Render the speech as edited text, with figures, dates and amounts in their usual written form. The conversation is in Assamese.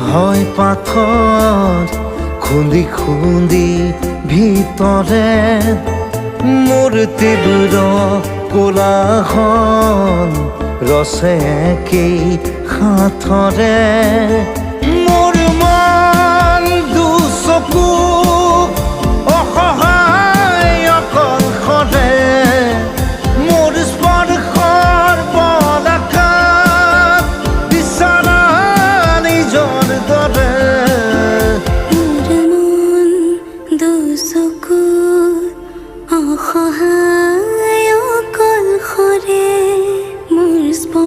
হয় পাথৰ খুন্দি খুন্দি ভিতৰে মূৰ্তিবোৰ কোলাহল ৰচে কি হাতৰে